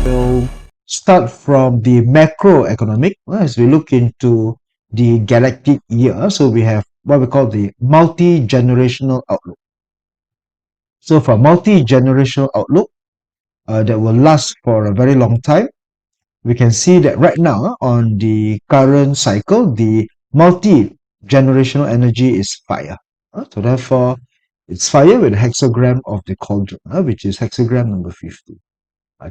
We'll start from the macroeconomic as we look into the galactic year. So we have what we call the multi-generational outlook. So for multi-generational outlook that will last for a very long time, we can see that right now on the current cycle, the multi-generational energy is fire. So therefore, it's fire with a hexagram of the cauldron, which is hexagram number 50.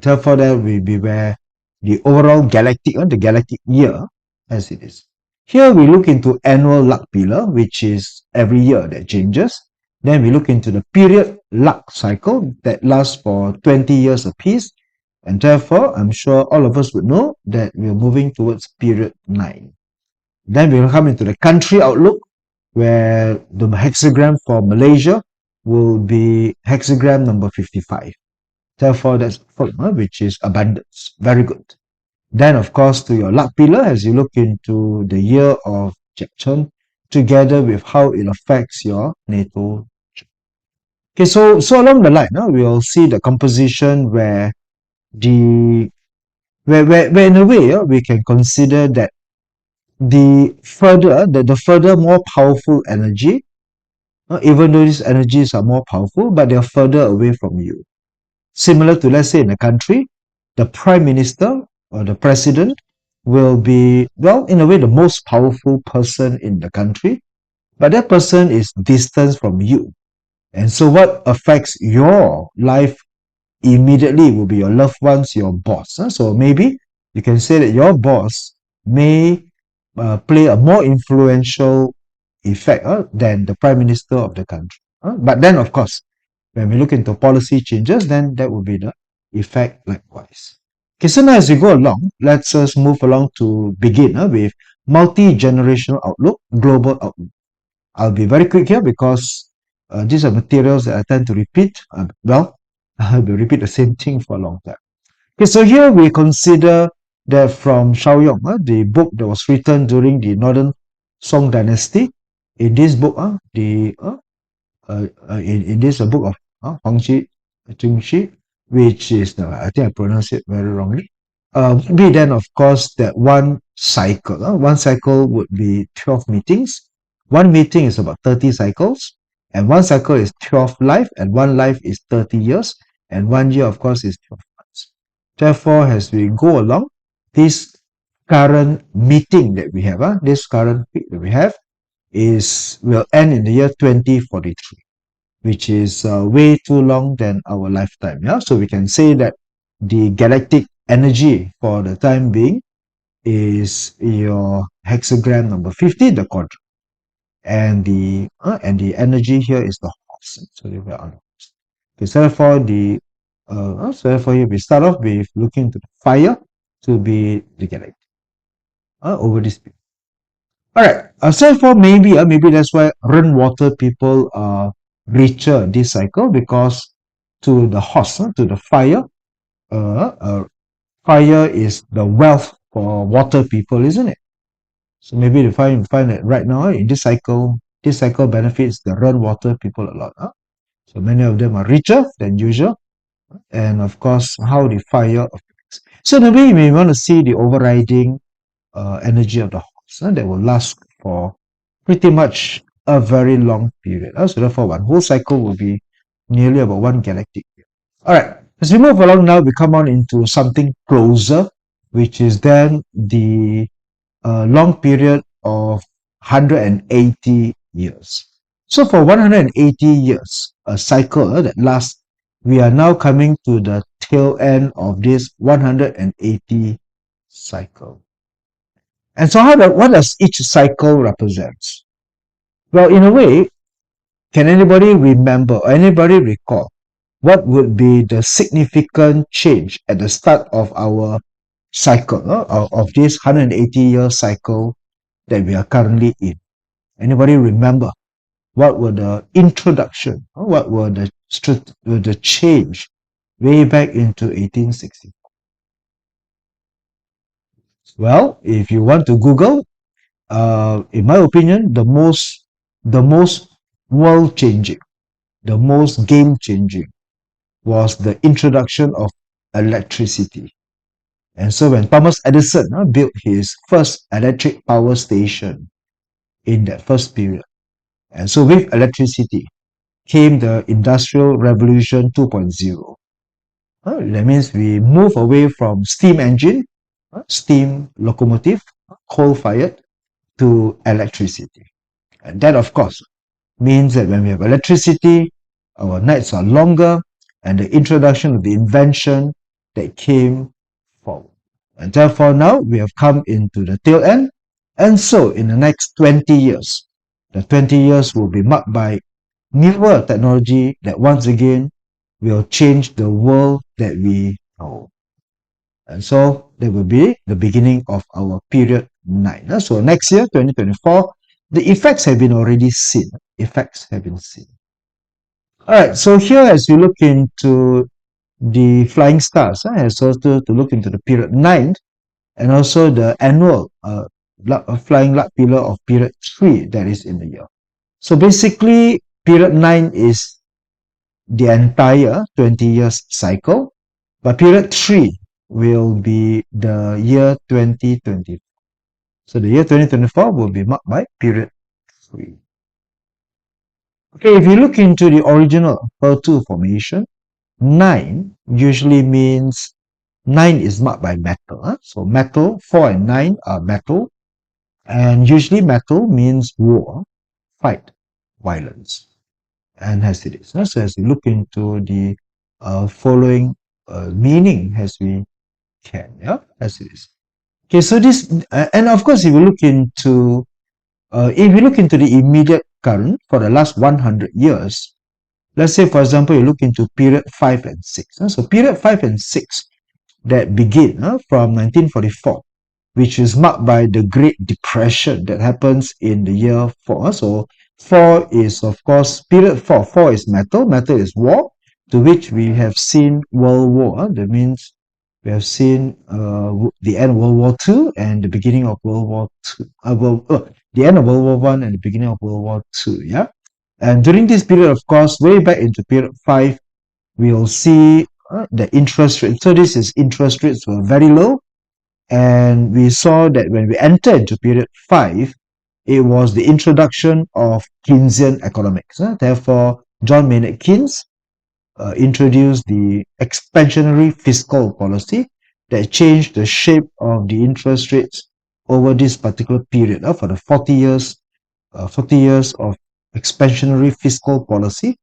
Therefore, that will be where the overall galactic, the galactic year as it is. Here we look into annual luck pillar, which is every year that changes. Then we look into the period luck cycle that lasts for 20 years apiece. And therefore, I'm sure all of us would know that we're moving towards period 9. Then we'll come into the country outlook, where the hexagram for Malaysia will be hexagram number 55. Therefore, that's which is abundance. Very good. Then, of course, to your luck pillar, as you look into the year of Jepchon, together with how it affects your natal. Okay, so along the line, we'll see the composition where in a way we can consider that the further more powerful energy, even though these energies are more powerful, but they're further away from you. Similar to, let's say, in a country, the prime minister or the president will be, well, in a way, the most powerful person in the country, but that person is distant from you. And so what affects your life immediately will be your loved ones, your boss. So maybe you can say that your boss may play a more influential effect than the prime minister of the country. But then, of course, when we look into policy changes, then that will be the effect likewise. Okay, so now as we go along, let's just move along to begin with multi-generational outlook, global outlook. I'll be very quick here because these are materials that I tend to repeat. I will repeat the same thing for a long time. Okay, so here we consider that from Shaoyong, the book that was written during the Northern Song Dynasty. In this book, in this book of Huangqi, Jingxi, which is, I think I pronounced it very wrongly. Be then, of course, that one cycle would be 12 meetings. One meeting is about 30 cycles, and one cycle is 12 life, and one life is 30 years, and 1 year, of course, is 12 months. Therefore, as we go along, this current meeting that we have, this current peak that we have, will end in the year 2043, which is way too long than our lifetime. So we can say that the galactic energy for the time being is your hexagram number 50, the quadrant, and the energy here is the horse. So you are on the horse. Okay, so therefore here we start off with looking to the fire to be the galactic over this period. All right. So for maybe that's why rainwater people are richer this cycle, because to the horse, to the fire, fire is the wealth for water people, isn't it? So maybe you find that right now in this cycle benefits the rainwater people a lot. So many of them are richer than usual, and of course how the fire affects. So maybe we want to see the overriding energy of the horse that will last for pretty much a very long period. So therefore, one whole cycle will be nearly about one galactic year. All right, as we move along now, we come on into something closer, which is then the long period of 180 years. So for 180 years, a cycle that lasts, we are now coming to the tail end of this 180 cycle. And so what does each cycle represent? Well, in a way, can anybody remember or anybody recall what would be the significant change at the start of our cycle, of this 180-year cycle that we are currently in? Anybody remember what were the introduction, what were the change way back into 1860? Well, if you want to Google, in my opinion, the most world-changing, the most game-changing was the introduction of electricity. And so when Thomas Edison built his first electric power station in that first period, and so with electricity came the Industrial Revolution 2.0. That means we move away from steam engine, steam locomotive, coal-fired, to electricity. And that, of course, means that when we have electricity, our nights are longer, and the introduction of the invention that came forward. And therefore, now we have come into the tail end. And so, in the next 20 years, the 20 years will be marked by newer technology that once again will change the world that we know. And so that will be the beginning of our period 9. So next year, 2024, the effects have been already seen. Effects have been seen. All right, so here as we look into the flying stars, as also to look into the period 9 and also the annual flying luck pillar of period 3 that is in the year. So basically, period 9 is the entire 20 years cycle, but period 3 will be the year 2020. So the year 2024 will be marked by period 3. Okay, if you look into the original H2 formation, 9 usually means 9 is marked by metal. So metal, 4 and 9 are metal. And usually metal means war, fight, violence. And as it is. So as we look into the following meaning as we can, as it is. Okay, so this, and of course, if you look into the immediate current for the last 100 years, let's say, for example, you look into period 5 and 6. So period 5 and 6 that begin from 1944, which is marked by the Great Depression that happens in the year 4. So 4 is, of course, period 4. 4 is metal. Metal is war, to which we have seen World War. That means we have seen the end of World War II and the beginning of World War II. The end of World War I and the beginning of World War II. Yeah. And during this period, of course, way back into period 5, we'll see the interest rate. So this is interest rates were very low. And we saw that when we entered into period 5, it was the introduction of Keynesian economics. Therefore, John Maynard Keynes introduced the expansionary fiscal policy that changed the shape of the interest rates over this particular period for the 40 years of expansionary fiscal policy,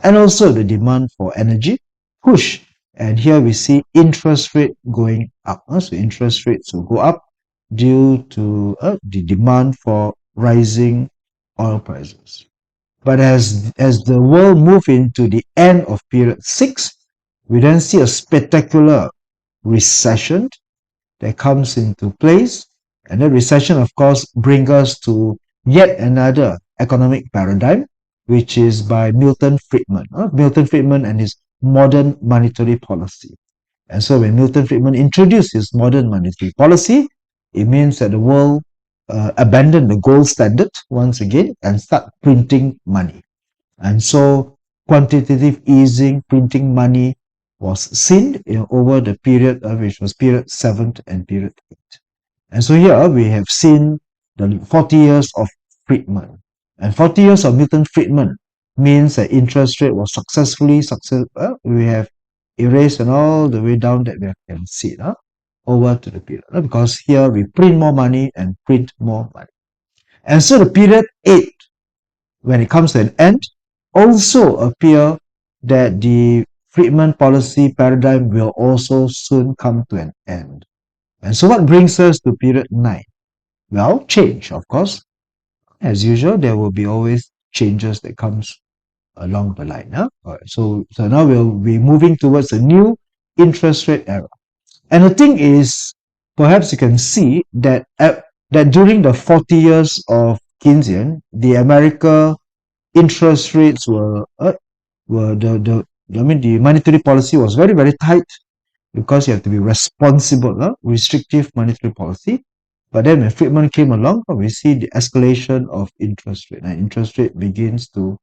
and also the demand for energy push. And here we see interest rate going up. So interest rates will go up due to the demand for rising oil prices. But as the world moved into the end of period 6, we then see a spectacular recession that comes into place. And that recession, of course, brings us to yet another economic paradigm, which is by Milton Friedman. Milton Friedman and his modern monetary policy. And so when Milton Friedman introduced his modern monetary policy, it means that the world abandoned the gold standard once again and start printing money. And so quantitative easing, printing money was seen over the period which was period 7 and period 8. And so here we have seen the 40 years of Friedman. And 40 years of Milton Friedman means that interest rate was we have erased and all the way down that we can see over to the period. Because here we print more money and print more money. And so the period 8, when it comes to an end, also appear that the Friedman policy paradigm will also soon come to an end. And so what brings us to period 9? Well, change, of course. As usual, there will be always changes that comes along the line. Right, so now we'll be moving towards a new interest rate era. And the thing is, perhaps you can see that that during the 40 years of Keynesian, the America interest rates were the monetary policy was very, very tight, because you have to be responsible, restrictive monetary policy. But then when Friedman came along, we see the escalation of interest rate, and interest rate begins to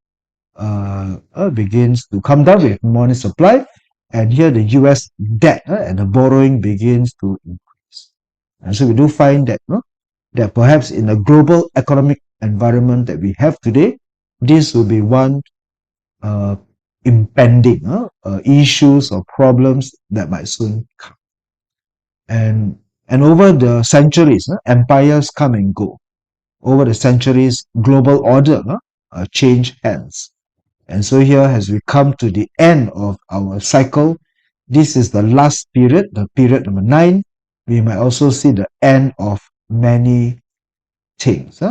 come down with money supply, and here the US debt and the borrowing begins to increase. And so we do find that, that perhaps in a global economic environment that we have today, this will be one uh, impending issues or problems that might soon come. And over the centuries, empires come and go. Over the centuries, global order change hands. And so here, as we come to the end of our cycle, this is the last period, the period number 9. We might also see the end of many things.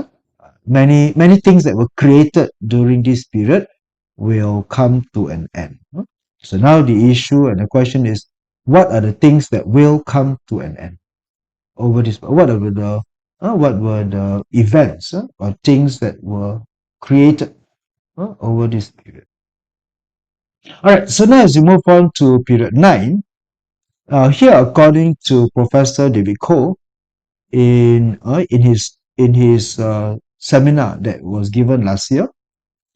Many things that were created during this period will come to an end. So now the issue and the question is, what are the things that will come to an end over this? What were the events or things that were created over this period? All right. So now as we move on to period 9, here according to Professor David Cole in his seminar that was given last year.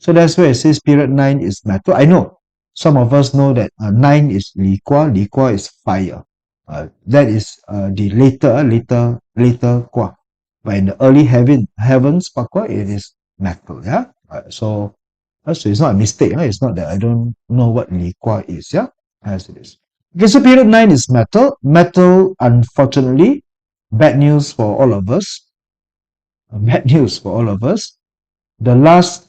So that's where it says period 9 is metal. I know some of us know that 9 is Li Qua. Li Qua is fire. That is the later Qua. But in the early heavens, Qua, it is metal. Yeah. So it's not a mistake. It's not that I don't know what Li Qua is. Yeah. As it is. Okay, so period 9 is metal. Metal, unfortunately, bad news for all of us. Bad news for all of us. The last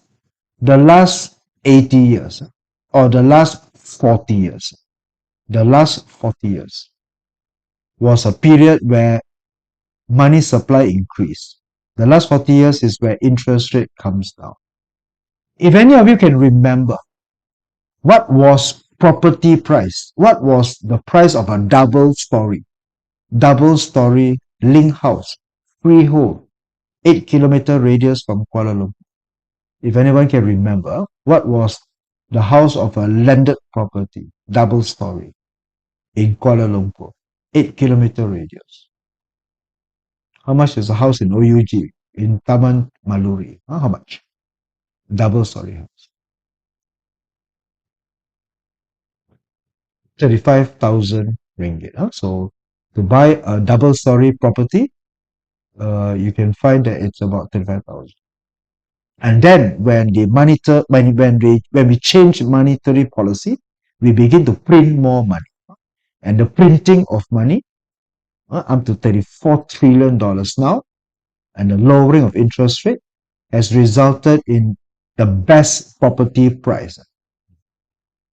80 years or the last 40 years, was a period where money supply increased. The last 40 years is where interest rate comes down. If any of you can remember, what was property price? What was the price of a double-story link house, freehold, 8-kilometer radius from Kuala Lumpur? If anyone can remember, what was the house of a landed property, double story, in Kuala Lumpur, 8-kilometer radius? How much is a house in OUG, in Taman Maluri? How much? Double story house. 35,000 ringgit. So to buy a double story property, you can find that it's about 35,000. And then when we change monetary policy, we begin to print more money. And the printing of money up to $34 trillion now, and the lowering of interest rate has resulted in the best property price.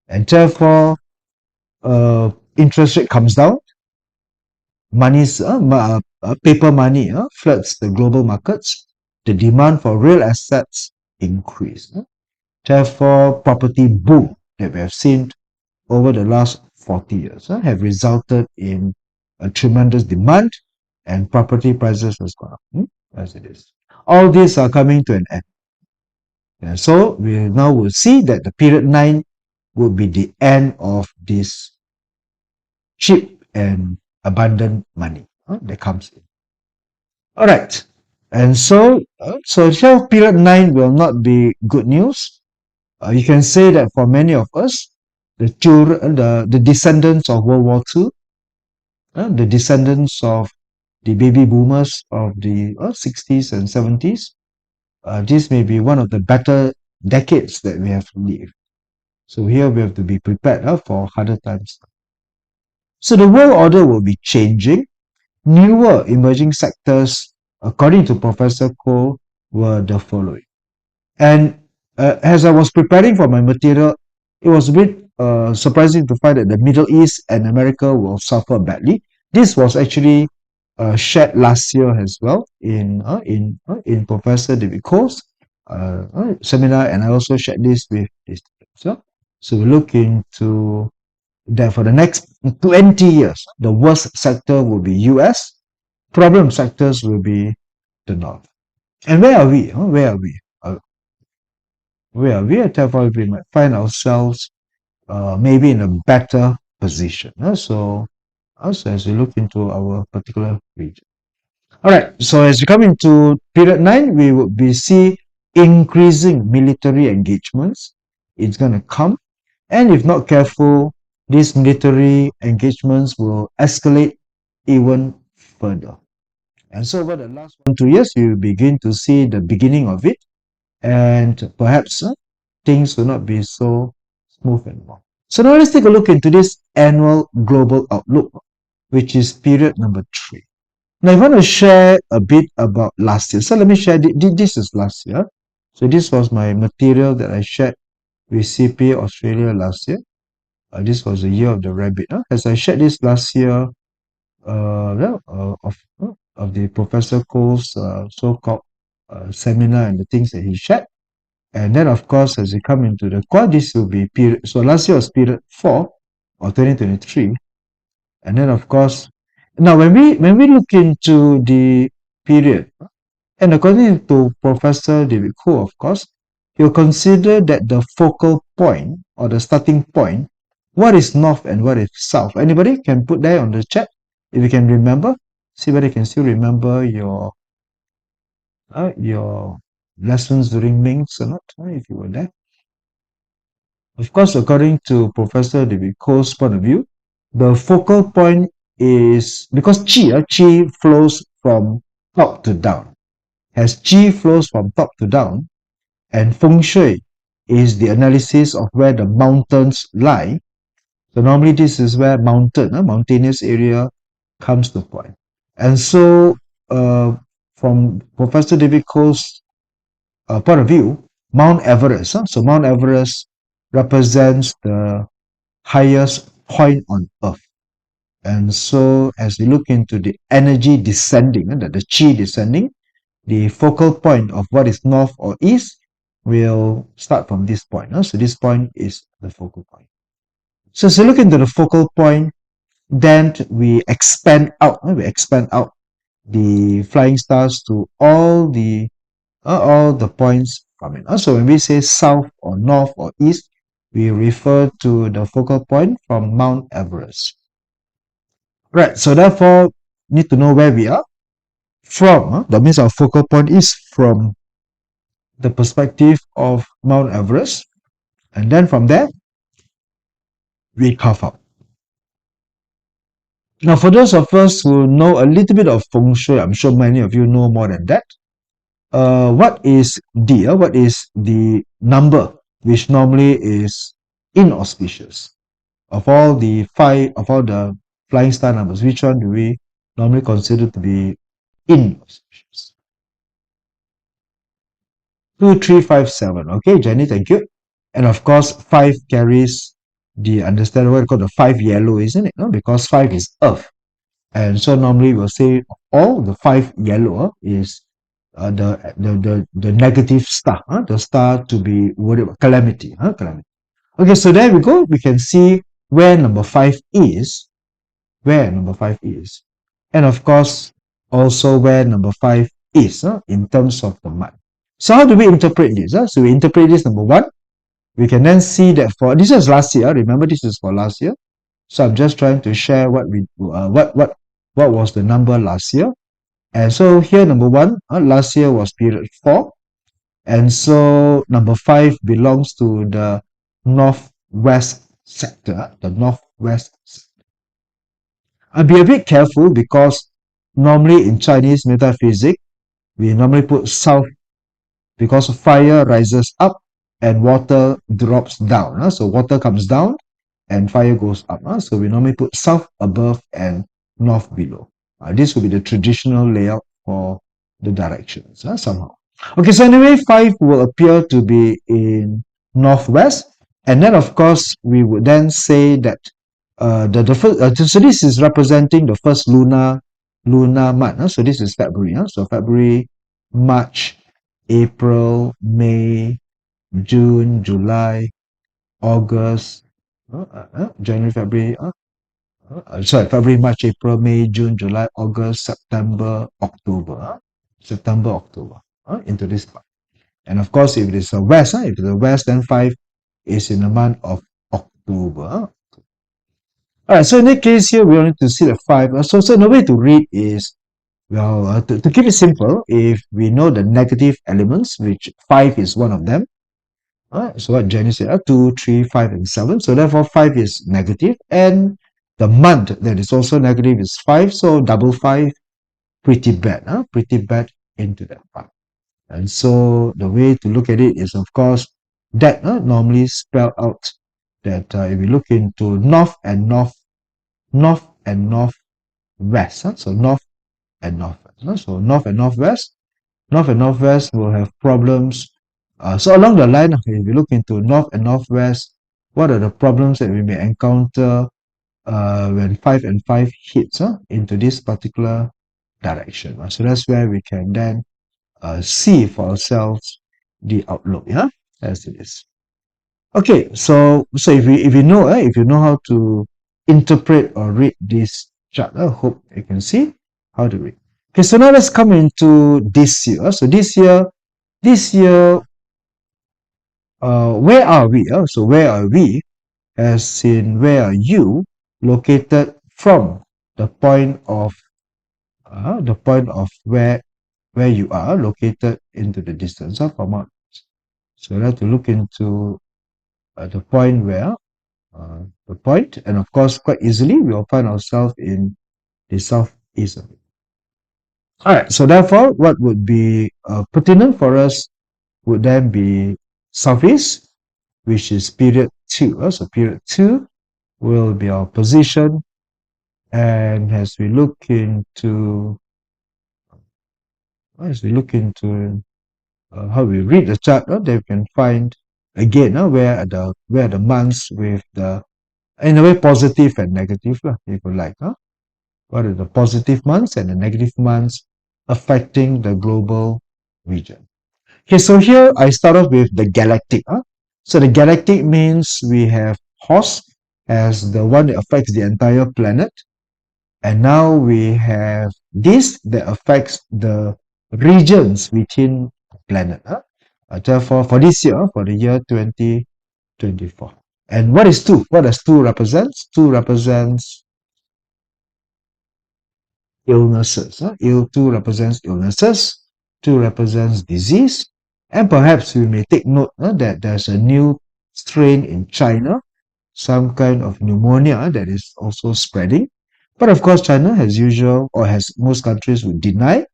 And therefore, interest rate comes down, paper money floods the global markets, the demand for real assets increase. Therefore, property boom that we have seen over the last 40 years have resulted in a tremendous demand, and property prices has gone up as it is. All these are coming to an end. And so we now will see that the period 9 will be the end of this cheap and abundant money that comes in. All right. And so here period 9 will not be good news. You can say that for many of us, the children, the descendants of World War II, the descendants of the baby boomers of the 60s and 70s, this may be one of the better decades that we have lived. So here we have to be prepared for harder times. So the world order will be changing. Newer emerging sectors, according to Professor Cole, were the following. And as I was preparing for my material, it was a bit surprising to find that the Middle East and America will suffer badly. This was actually shared last year as well in Professor David Cole's seminar, and I also shared this with this. So we look into that for the next 20 years. The worst sector will be US. Problem sectors will be the North. And where are we? Where are we? Therefore, we might find ourselves maybe in a better position. So as we look into our particular region. All right. So as we come into period 9, we will see increasing military engagements. It's going to come. And if not careful, these military engagements will escalate even further. And so over the last 1 2 years, you begin to see the beginning of it, and perhaps things will not be so smooth anymore. So now let's take a look into this annual global outlook, which is period number 3. Now I want to share a bit about last year. So let me share, this is last year. So this was my material that I shared with CPA Australia last year. This was the year of the rabbit. As I shared this last year, of the Professor Cole's so-called seminar and the things that he shared. And then, of course, as we come into the quad, this will be period. So last year was period 4 or 2023. And then, of course, now when we look into the period, and according to Professor David Cole, of course, he'll consider that the focal point or the starting point, what is north and what is south. Anybody can put that on the chat if you can remember. See whether you can still remember your lessons during Ming's or not, if you were there. Of course, according to Professor David Cole's point of view, the focal point is because qi flows from top to down. As qi flows from top to down, and feng shui is the analysis of where the mountains lie. So normally this is where mountainous area comes to point. And so from Professor David Cole's point of view, Mount Everest. So Mount Everest represents the highest point on Earth. And so as we look into the energy descending, the chi descending, the focal point of what is north or east will start from this point. So this point is the focal point. So as we look into the focal point, then we expand out. We expand out the flying stars to all the points from it. So when we say south or north or east, we refer to the focal point from Mount Everest. Right, so therefore, need to know where we are from. That means our focal point is from the perspective of Mount Everest. And then from there, we carve out. Now, for those of us who know a little bit of feng shui, I'm sure many of you know more than that. What is the number which normally is inauspicious? Of all the flying star numbers, which one do we normally consider to be inauspicious? 2357. Okay, Jenny, thank you. And of course, 5 carries the understanding what we call the 5 yellow, isn't it? No? Because 5 is earth. And so normally we'll say all the 5 yellow is the negative star, the star to be worried about, calamity. Okay, so there we go. We can see where number 5 is, and of course also where number 5 is in terms of the month. So how do we interpret this? So we interpret this, number 1. We can then see that this is last year. Remember, this is for last year. So I'm just trying to share what was the number last year. And so here, number 1, last year was period 4. And so number 5 belongs to the northwest sector, I'll be a bit careful because normally in Chinese metaphysic, we normally put south because fire rises up and water drops down. So water comes down and fire goes up. So we normally put south above and north below. This will be the traditional layout for the directions somehow. Okay, so anyway, 5 will appear to be in northwest. And then, of course, we would then say that the first, so this is representing the first lunar month. So this is February. So February, March, April, May, June, July, August, January, February, February, March, April, May, June, July, August, September, October. Into this part. And of course, if it is a west, then 5 is in the month of October. All right, so in that case here, we only need to see the 5. So the way to read is, well, to keep it simple, if we know the negative elements, which 5 is one of them, So what Jenny said, 2, 3, 5, and 7. So therefore 5 is negative, and the month that is also negative is 5. So double 5, pretty bad, pretty bad into that part. And so the way to look at it is, of course, that normally spell out that if we look into north and northwest, so north and northwest. So north and northwest will have problems. So along the line, if we look into north and northwest, what are the problems that we may encounter when 5 and 5 hits into this particular direction? So that's where we can then see for ourselves the outlook, yeah, as it is. Okay, so if you know how to interpret or read this chart, I hope you can see how to read. Okay, so now let's come into this year. So this year, where are we? So where are we? As in, where are you located from the point of where you are located into the distance from us. So we have to look into the point where the point, and of course, quite easily we will find ourselves in the southeast of it. All right. So therefore, what would be pertinent for us would then be southeast, which is period 2. So period 2 will be our position, and how we read the chart, they can find again where the months with the in a way positive and negative, if you like. What are the positive months and the negative months affecting the global region? Okay, so here I start off with the galactic. So the galactic means we have horse as the one that affects the entire planet. And now we have this that affects the regions within the planet. Therefore, for this year, for the year 2024. And what is 2? What does 2 represents? 2 represents illnesses. 2 represents illnesses. 2 represents disease. And perhaps we may take note that there's a new strain in China, some kind of pneumonia that is also spreading. But of course, China, as usual, or as most countries would deny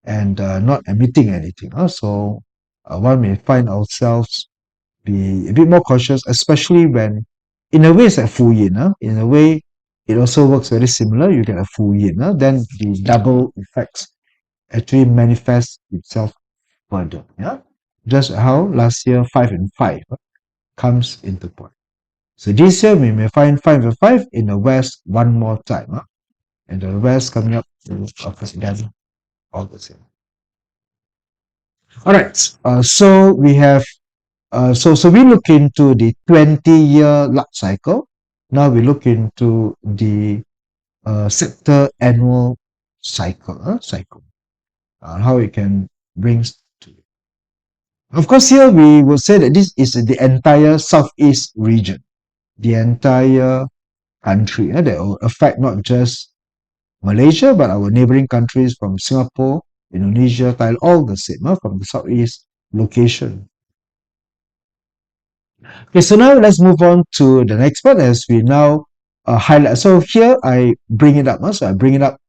and not admitting anything. So one may find ourselves be a bit more cautious, especially when, in a way, it's like full yin. In a way, it also works very similar. You get a full yin. Then the double effects actually manifest itself further. Yeah, just how last year 5 and 5 comes into point. So this year we may find 5 and 5 in the west one more time. And the west coming up to again all the same. All right. So we have so we look into the 20-year luck cycle. Now we look into the sector annual cycle. How it can bring to it. Of course, here we will say that this is the entire southeast region, the entire country that will affect not just Malaysia, but our neighboring countries from Singapore, Indonesia, Thailand, all the same from the southeast location. Okay, so now let's move on to the next part as we now highlight. So here I bring it up. So I bring it up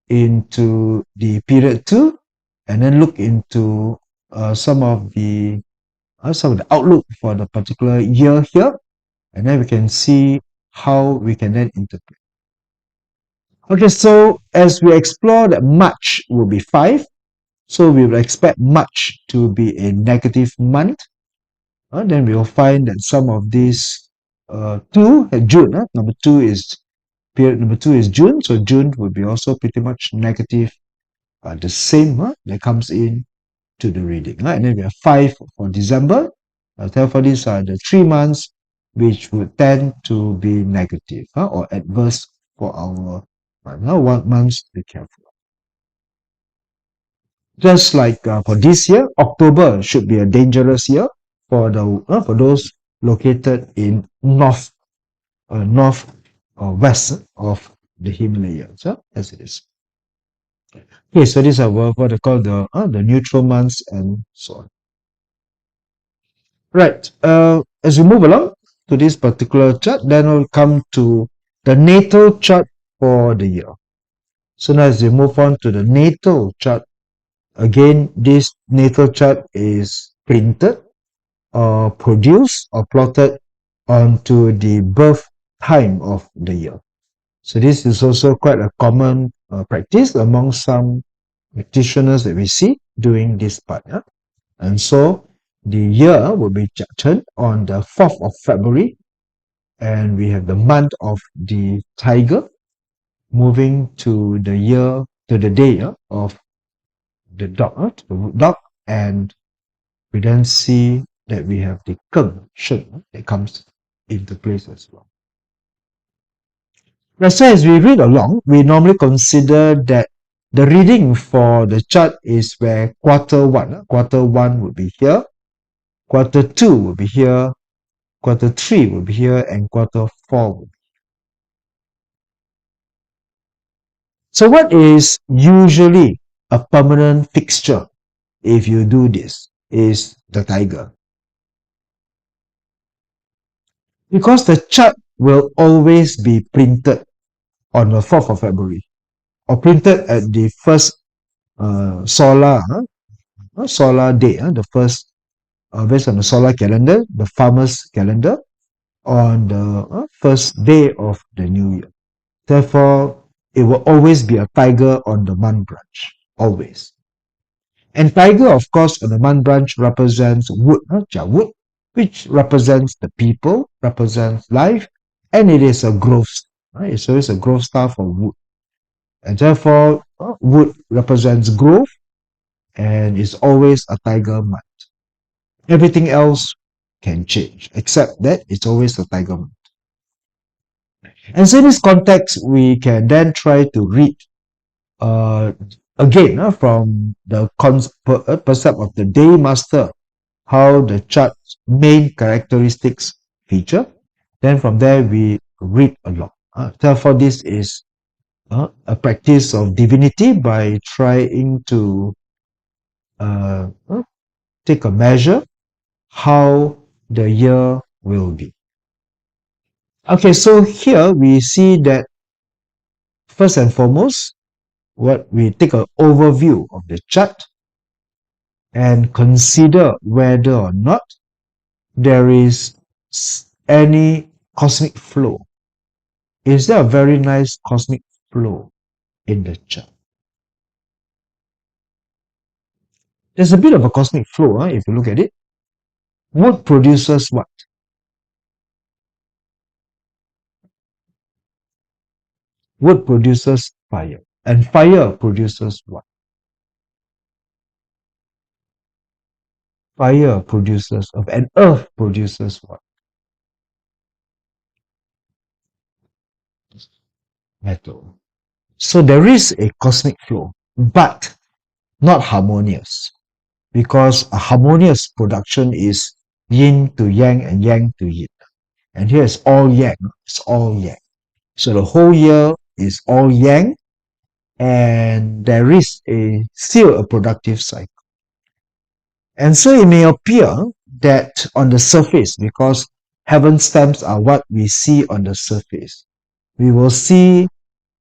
into the period 2 and then look into some of the outlook for the particular year here, and then we can see how we can then interpret. Okay, so as we explore that March will be 5, so we will expect March to be a negative month. Then we will find that some of these 2 June, number 2 is period number 2 is June, so June will be also pretty much negative, the same that comes in to the reading. And then we have 5 for December. Therefore, these are the 3 months which would tend to be negative or adverse for our now 1 month to be careful. Just like for this year, October should be a dangerous year for those located in north or west of the Himalayas, as it is. Okay, so these are what they call the neutral months and so on. Right. As we move along to this particular chart, then we'll come to the natal chart for the year. So now as we move on to the natal chart, again, this natal chart is printed or produced or plotted onto the birth time of the year. So this is also quite a common practice among some practitioners that we see doing this part. Yeah? And so the year will be charted on the 4th of February, and we have the month of the tiger moving to the year, to the day of the dog, to the dog, and we then see that we have the Keng Shen that comes into place as well. Right, so as we read along, we normally consider that the reading for the chart is where quarter one would be here, quarter two will be here, quarter three will be here, and quarter four will be. So what is usually a permanent fixture if you do this is the tiger. Because the chart will always be printed on the 4th of February or printed at the first solar day, the first based on the solar calendar, the farmer's calendar, on the first day of the new year. Therefore, it will always be a tiger on the month branch, always. And tiger, of course, on the month branch represents wood, wood, which represents the people, represents life, and it is a growth. Right? It's always a growth star for wood. And therefore, wood represents growth and is always a tiger month. Everything else can change, except that it's always a tiger month. And so in this context, we can then try to read again from the concept of the day master, how the chart's main characteristics feature. Then from there, we read along. Therefore, this is a practice of divinity by trying to take a measure how the year will be. Okay, so here we see that first and foremost, what we take an overview of the chart and consider whether or not there is any cosmic flow. Is there a very nice cosmic flow in the chart? There's a bit of a cosmic flow, if you look at it. Wood produces what? Wood produces fire. And fire produces what? Fire produces earth. And earth produces what? Metal. So there is a cosmic flow, but not harmonious. Because a harmonious production is yin to yang and yang to yin. And here it's all yang. It's all yang. So the whole year is all yang, and there is still a productive cycle. And so it may appear that on the surface, because heaven stamps are what we see on the surface, we will see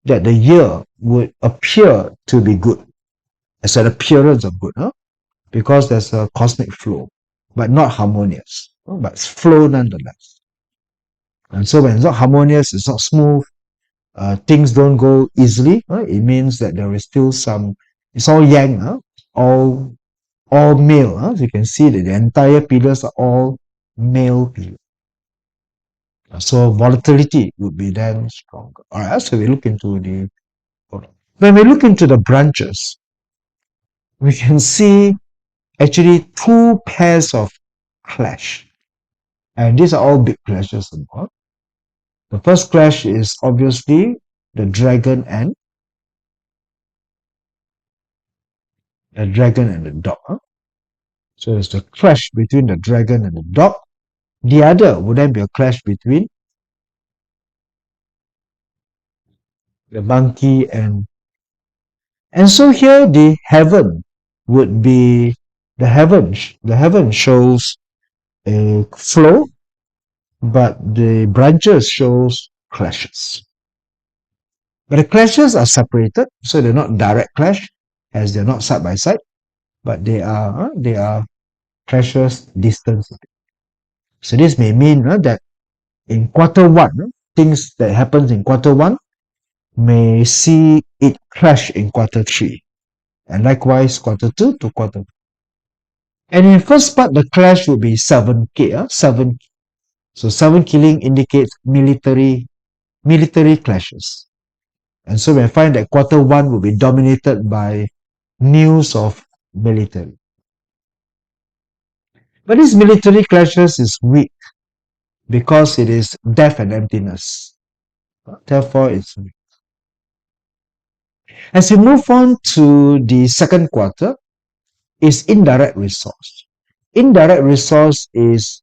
that the year would appear to be good, as an appearance of good, because there's a cosmic flow, but not harmonious, but it's flow nonetheless. And so when it's not harmonious, it's not smooth, things don't go easily, it means that there is still some, it's all yang, all male. So you can see that the entire pillars are all male pillars. So volatility would be then stronger. All right, so we look into the, when we look into the branches, we can see actually two pairs of clash. And these are all big clashes involved. The first clash is obviously the dragon and the dog. So it's the clash between the dragon and the dog. The other would then be a clash between the monkey and so here the heaven would be the heaven shows a flow, but the branches shows clashes. But the clashes are separated, so they're not direct clash, as they're not side by side, but they are clashes distance. So this may mean that in quarter one, things that happens in quarter one may see it clash in quarter three, and likewise quarter two to quarter. And in first part, the clash will be 7K, 7. So 7 killing indicates military clashes. And so we find that quarter one will be dominated by news of military. But these military clashes is weak because it is death and emptiness. Therefore, it's weak. As we move on to the second quarter, is indirect resource. Indirect resource is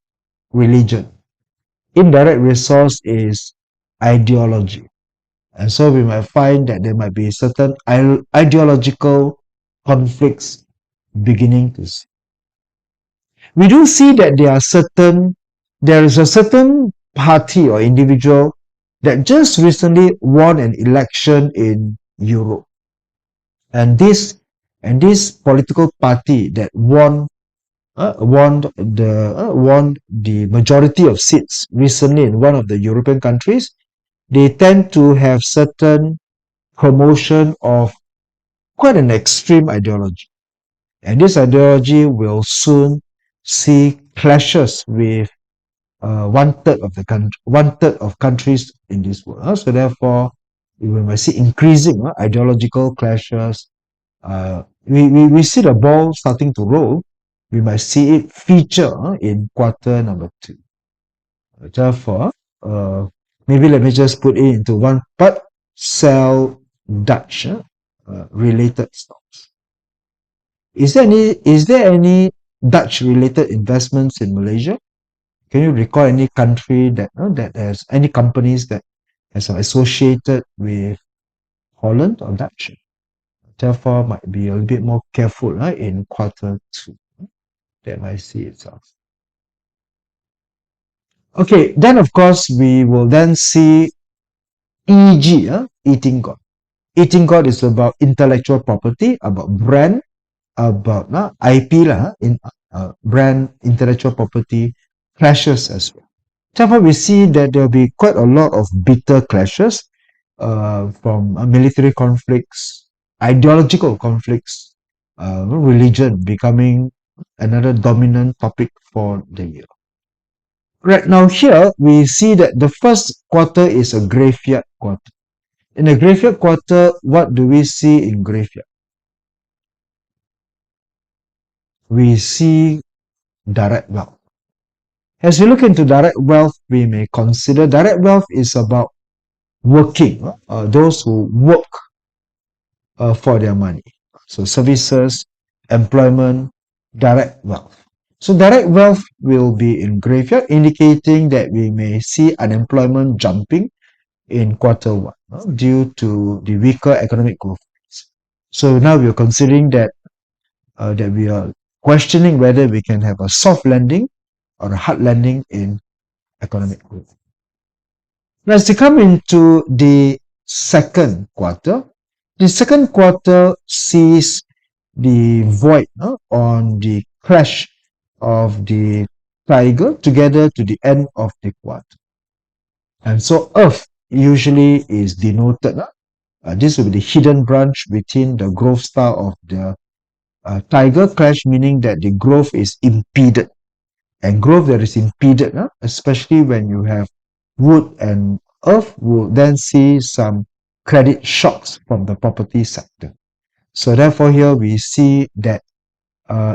religion. Indirect resource is ideology. And so we might find that there might be certain ideological conflicts beginning to see. We do see that there is a certain party or individual that just recently won an election in Europe. And this political party that won the majority of seats recently in one of the European countries, they tend to have certain promotion of quite an extreme ideology. And this ideology will soon see clashes with one third of countries in this world. So therefore, we might see increasing ideological clashes. We see the ball starting to roll. We might see it feature in quarter number 2. Therefore, maybe let me just put it into one part. Sell Dutch related stocks. Is there any Dutch related investments in Malaysia? Can you recall any country that has any companies that has associated with Holland or Dutch? Therefore, might be a little bit more careful in quarter 2. That might see itself. Okay, then of course we will then see EG, Eating God. Eating God is about intellectual property, about brand, about IP in brand, intellectual property clashes as well. Therefore, we see that there will be quite a lot of bitter clashes from military conflicts, ideological conflicts, religion becoming another dominant topic for the year. Right now here, we see that the first quarter is a graveyard quarter. In a graveyard quarter, what do we see in graveyard? We see direct wealth. As we look into direct wealth, we may consider direct wealth is about working, those who work for their money. So services, employment, direct wealth. So direct wealth will be in graveyard, indicating that we may see unemployment jumping in quarter 1 due to the weaker economic growth. So now we are considering that we are questioning whether we can have a soft landing or a hard landing in economic growth. Now, as we come into the second quarter, the second quarter sees the void on the clash of the tiger together to the end of the quarter. And so Earth usually is denoted. This will be the hidden branch within the growth star of the tiger clash, meaning that the growth is impeded. And growth that is impeded, especially when you have wood and earth, will then see some credit shocks from the property sector. So therefore here we see that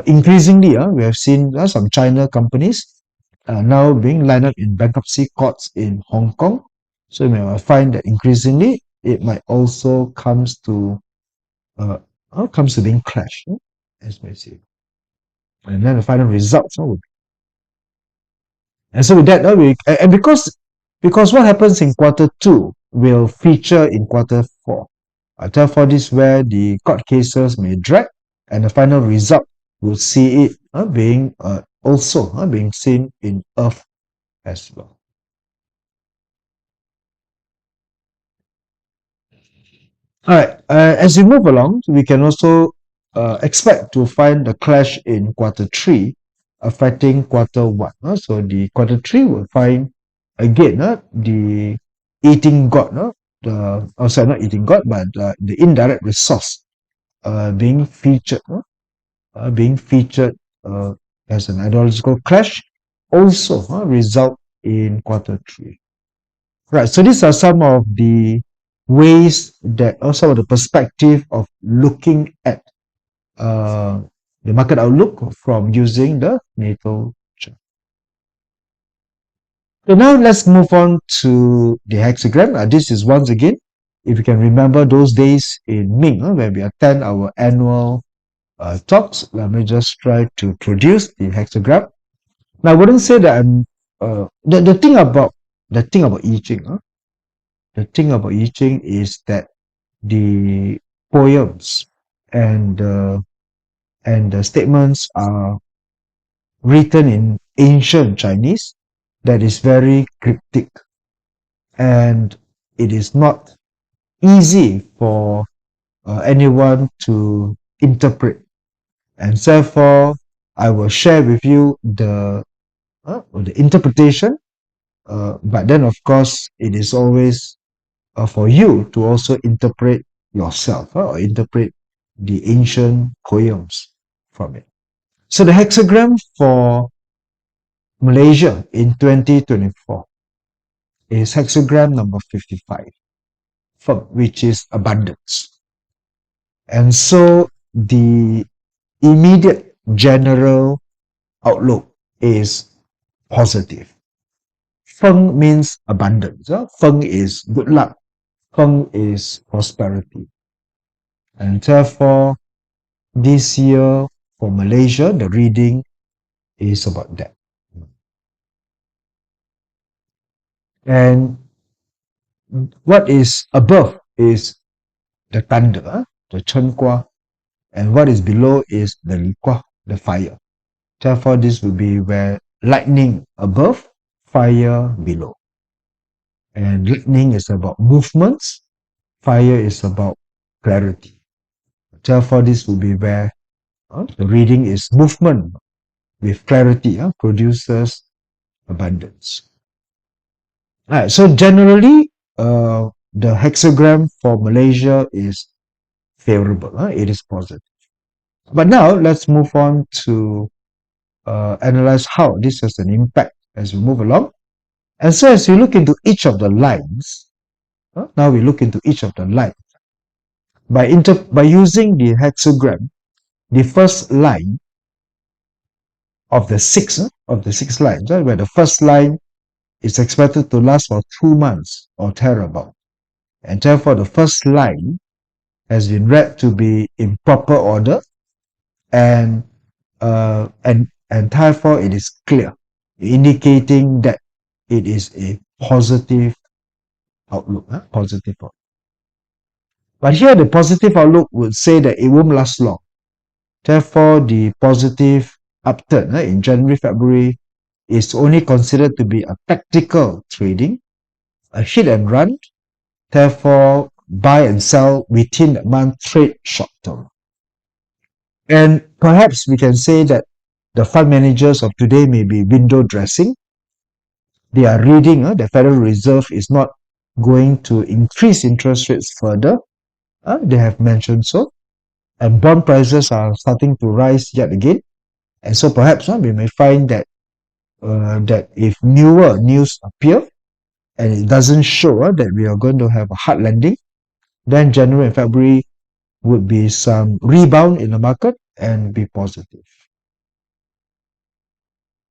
increasingly we have seen some China companies now being lined up in bankruptcy courts in Hong Kong. So you may find that increasingly it might also comes to being clashed, as we see. And then the final results will be. And so with that, and because what happens in quarter 2 will feature in quarter 4. Therefore, this is where the court cases may drag, and the final result will see it being also being seen in Earth as well. All right. As we move along, we can also expect to find the clash in quarter three affecting quarter one. So the quarter three will find again the eating god, the sorry, not eating god, but the indirect resource being featured, being featured uh, as an ideological clash, also result in quarter three. Right. So these are some of the ways that, or some of the perspective of looking at uh, the market outlook from using the natal chart. So now let's move on to the hexagram. This is once again, if you can remember those days in Ming, when we attend our annual talks, let me just try to produce the hexagram. Now, I wouldn't say that I'm the thing about I Ching, the thing about I Ching is that the poems and the statements are written in ancient Chinese that is very cryptic, and it is not easy for anyone to interpret, and therefore I will share with you the interpretation, but then of course it is always for you to also interpret yourself, or interpret the ancient poems from it. So the hexagram for Malaysia in 2024 is hexagram number 55, which is abundance. And so the immediate general outlook is positive. Feng means abundance. Feng is good luck. Feng is prosperity. And therefore, this year for Malaysia, the reading is about that. And what is above is the thunder, the Chen and what is below is the Li the fire. Therefore, this will be where lightning above, fire below. And lightning is about movements, fire is about clarity. Therefore, this will be where the reading is movement with clarity produces abundance. All right, so generally, the hexagram for Malaysia is favorable. It is positive. But now let's move on to analyze how this has an impact as we move along. And so as we look into each of the lines, now we look into each of the lines. By using the hexagram, the first line of the six lines, where the first line is expected to last for 2 months or thereabout. And therefore the first line has been read to be in proper order, and therefore it is clear, indicating that it is a positive outlook. Positive outlook. But here the positive outlook would say that it won't last long. Therefore, the positive upturn in January, February is only considered to be a tactical trading, a hit and run. Therefore, buy and sell within that month, trade short term. And perhaps we can say that the fund managers of today may be window dressing. They are reading the Federal Reserve is not going to increase interest rates further. They have mentioned so. And bond prices are starting to rise yet again. And so perhaps we may find that that if newer news appear and it doesn't show that we are going to have a hard landing, then January and February would be some rebound in the market and be positive.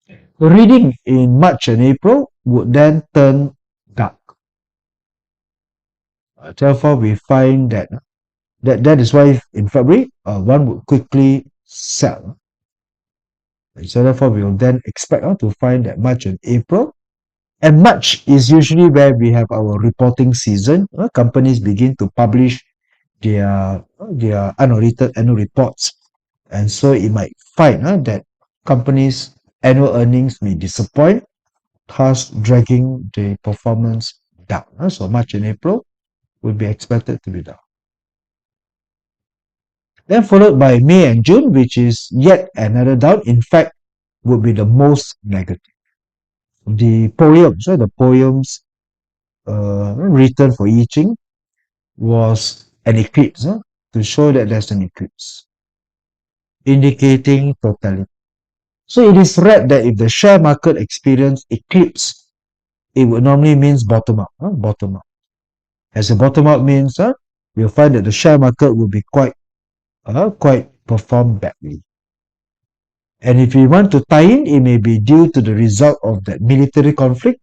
The reading in March and April would then turn dark. Therefore, we find that is why in February one would quickly sell. And so therefore, we will then expect to find that March and April. And March is usually where we have our reporting season. Companies begin to publish their unaudited annual reports. And so it might find that companies annual earnings may disappoint, thus dragging the performance down. So March and April would be expected to be down. Then followed by May and June, which is yet another down. In fact, would be the most negative. The poems, the poems written for I Ching was an eclipse, to show that there's an eclipse, indicating totality. So it is read that if the share market experience eclipse, it would normally means bottom up, bottom up. As a bottom up means, you'll find that the share market will be quite perform badly. And if you want to tie in, it may be due to the result of that military conflict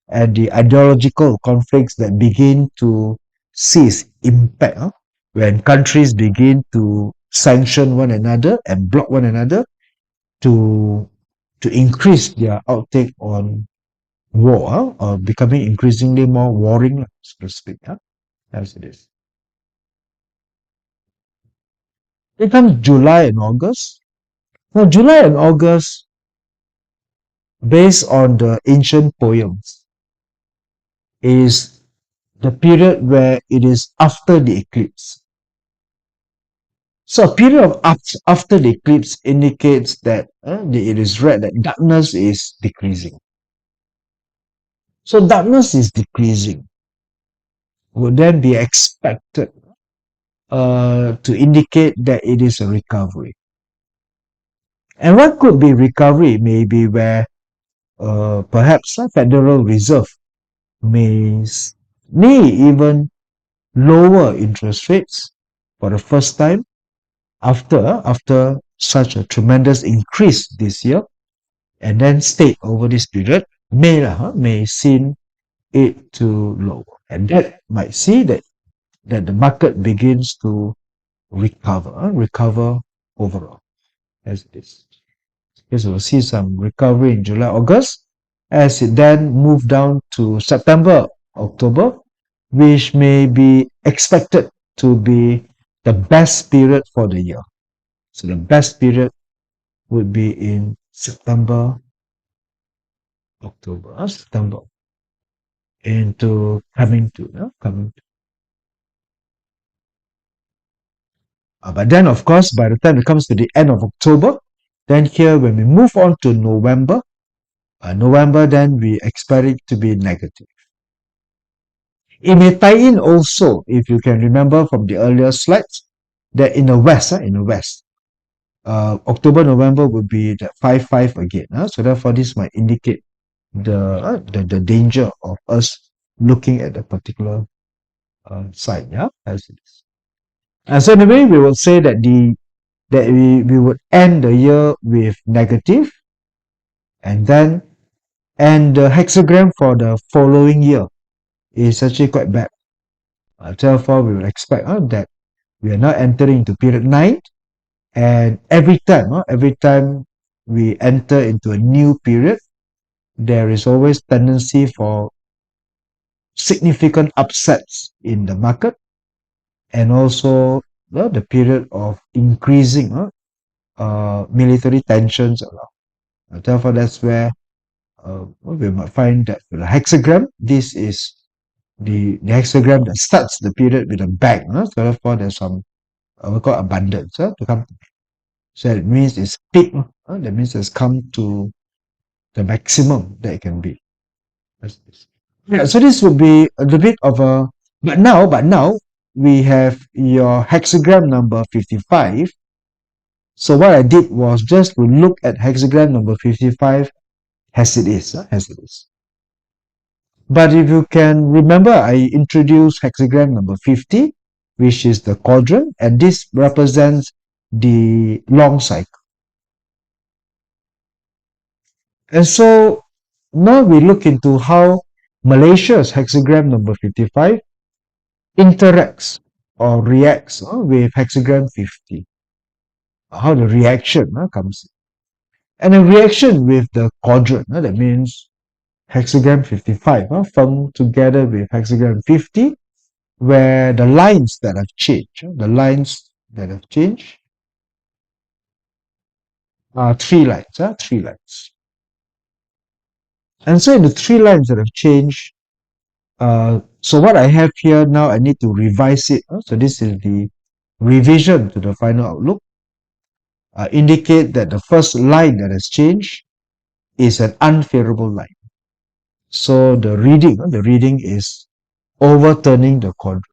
and the ideological conflicts that begin to cease impact, when countries begin to sanction one another and block one another to increase their outtake on war, or becoming increasingly more warring, so to speak, as it is. It comes July and August. Now, July and August, based on the ancient poems, is the period where it is after the eclipse. So a period of after the eclipse indicates that it is read that darkness is decreasing. So darkness is decreasing would then be expected to indicate that it is a recovery. And what could be recovery? Maybe where perhaps a Federal Reserve may even lower interest rates for the first time after such a tremendous increase this year, and then stay over this period, may seem it to lower, and that might see that the market begins to recover overall as it is. Because we'll see some recovery in July, August, as it then move down to September, October, which may be expected to be the best period for the year. So the best period would be in September, October, September, into coming to. But then, of course, by the time it comes to the end of October, then here when we move on to November, then we expect it to be negative. It may tie in also, if you can remember from the earlier slides, that in the West, October, November would be the 5-5 again. So therefore, this might indicate the danger of us looking at a particular side, as it is. And so anyway, we will say that we would end the year with negative, and then the hexagram for the following year is actually quite bad. Therefore, we will expect that we are now entering into period 9, and every time we enter into a new period, there is always tendency for significant upsets in the market, and also the period of increasing military tensions around. Therefore, that's where we might find that for the hexagram, this is the hexagram that starts the period with a bang. So therefore, there's some we call abundance to come. So it means it's peak. That means it's come to the maximum that it can be. Yeah, so this would be a little bit of a but now we have your hexagram number 55. So what I did was just to look at hexagram number 55 as it is, But if you can remember, I introduced hexagram number 50, which is the quadrant, and this represents the long cycle. And so now we look into how Malaysia's hexagram number 55 interacts or reacts with hexagram 50. How the reaction comes in. And a reaction with the quadrant, that means hexagram 55 from together with hexagram 50, where the lines that have changed, are three lines. And so in the three lines that have changed, so what I have here now, I need to revise it. So this is the revision to the final outlook. Indicate that the first line that has changed is an unfavorable line. So the reading is overturning the quadrant.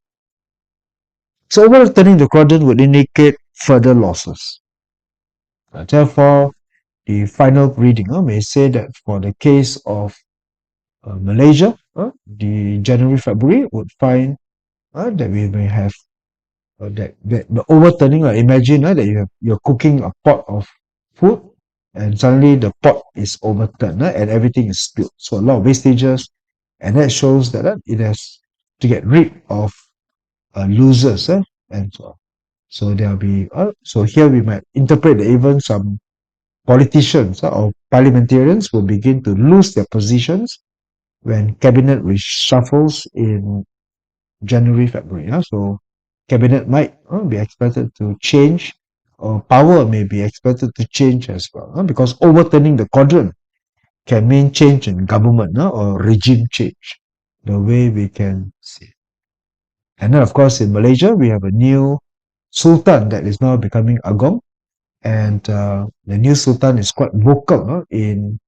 So overturning the quadrant would indicate further losses. Therefore, the final reading may say that for the case of Malaysia, the January February would find that we may have that the overturning. Imagine that you're cooking a pot of food and suddenly the pot is overturned and everything is spilled. So a lot of wastages, and that shows that it has to get rid of losers and so on. So there'll be so here we might interpret that even some politicians or parliamentarians will begin to lose their positions when cabinet reshuffles in January, February. So cabinet might be expected to change, or power may be expected to change as well, because overturning the quadrant can mean change in government or regime change, the way we can see. And then, of course, in Malaysia, we have a new sultan that is now becoming Agong, and the new sultan is quite vocal in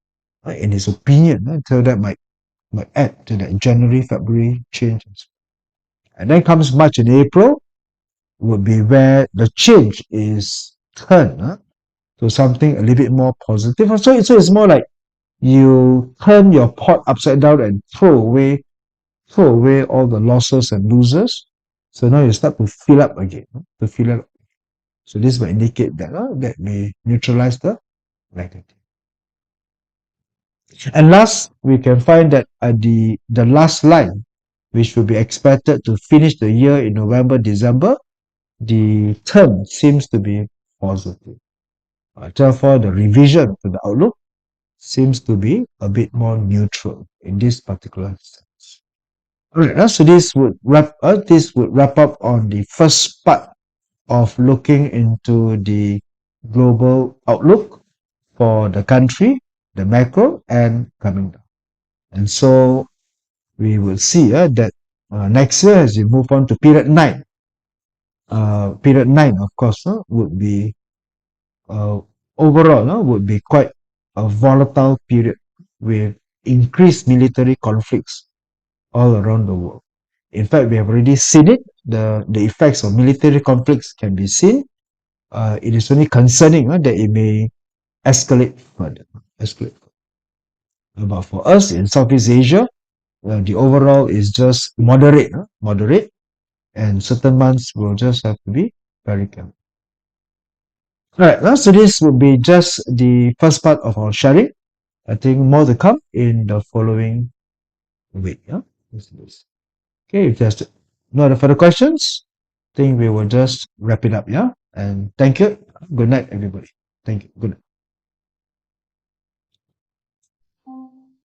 his opinion, so that might add to that January, February changes. And then comes March and April, would be where the change is turned to something a little bit more positive. So it's more like you turn your pot upside down and throw away all the losses and losers. So now you start to fill up again, to fill up. So this will indicate that may neutralize the negative. And last, we can find that the last line, which will be expected to finish the year in November, December, the term seems to be positive. Therefore, the revision to the outlook seems to be a bit more neutral in this particular sense. Alright, so this would wrap up on the first part of looking into the global outlook for the country, the macro, and coming down. And so we will see that next year, as we move on to period 9, of course, would be uh, overall would be quite a volatile period with increased military conflicts all around the world. In fact, we have already seen it. The effects of military conflicts can be seen. It is only concerning that it may escalate further. But for us in Southeast Asia, the overall is just moderate, and certain months will just have to be very careful. Alright, so this would be just the first part of our sharing. I think more to come in the following week. Okay, if there's no other further questions, I think we will just wrap it up. And thank you. Good night, everybody. Thank you. Good night.